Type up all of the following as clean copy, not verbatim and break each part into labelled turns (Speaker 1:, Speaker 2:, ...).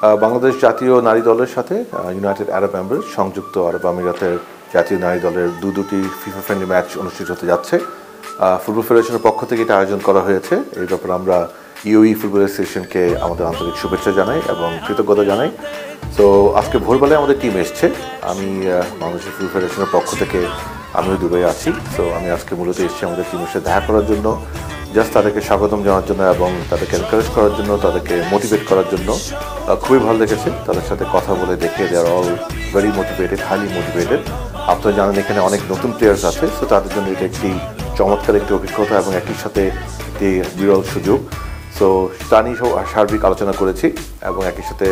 Speaker 1: বাংলাদেশ জাতীয় নারী দলের সাথে ইউনাইটেড আরব এমিরেটস সংযুক্ত আরব আমিরাতের জাতীয় নারী দলের দুটি ফিফা ফ্রেন্ডলি ম্যাচ অনুষ্ঠিত হতে যাচ্ছে। ফুটবল ফেডারেশনের পক্ষ থেকে এটা আয়োজন করা হয়েছে। এই ব্যাপারে আমরা ইউই ফুটবল অ্যাসোসিয়েশনকে আমাদের আন্তরিক শুভেচ্ছা জানাই এবং কৃতজ্ঞতা জানাই। তো আজকে ভোরবেলায় আমাদের টিম এসছে। আমি বাংলাদেশ ফুটবল ফেডারেশনের পক্ষ থেকে আমিও দুবাই আছি। তো আমি আজকে মূলত এসেছি আমাদের টিমের সাথে দেখা করার জন্য, জাস্ট তাদেরকে স্বাগতম জানার জন্য এবং তাদেরকে এনকারেজ করার জন্য, তাদেরকে মোটিভেট করার জন্য। খুবই ভালো লেগেছে তাদের সাথে কথা বলে দেখে। They are all very motivated, highly motivated. আপনারা জানেন এখানে অনেক নতুন প্লেয়ার্স আছে, সো তাদের জন্য এটা একটি চমৎকার একটি অভিজ্ঞতা এবং একই সাথে একটি বিরল সুযোগ। সো তা নিয়ে সার্বিক আলোচনা করেছি এবং একই সাথে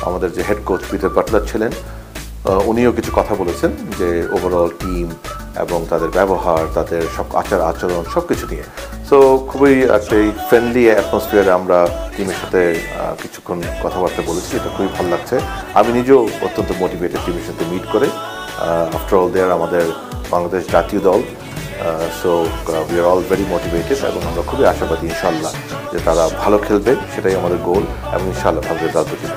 Speaker 1: আমাদের যে হেড কোচ পিটার বাটলার ছিলেন, উনিও কিছু কথা বলেছেন যে ওভারঅল টিম এবং তাদের ব্যবহার, তাদের সব আচরণ সব কিছু নিয়ে। সো খুবই একটা ফ্রেন্ডলি অ্যাটমসফিয়ারে আমরা টিমের সাথে কিছুক্ষণ কথাবার্তা বলেছি। এটা খুবই ভালো লাগছে। আমি নিজেও অত্যন্ত মোটিভেটেড টিমের সাথে মিট করে। আফটার অল দেয়ার আমাদের বাংলাদেশ জাতীয় দল। So we are all very motivated এবং আমরা খুবই আশাবাদী ইনশাল্লাহ যে তারা ভালো খেলবে, সেটাই আমাদের গোল এবং ইনশাল্লাহ ভালো রেজাল্ট দেবে।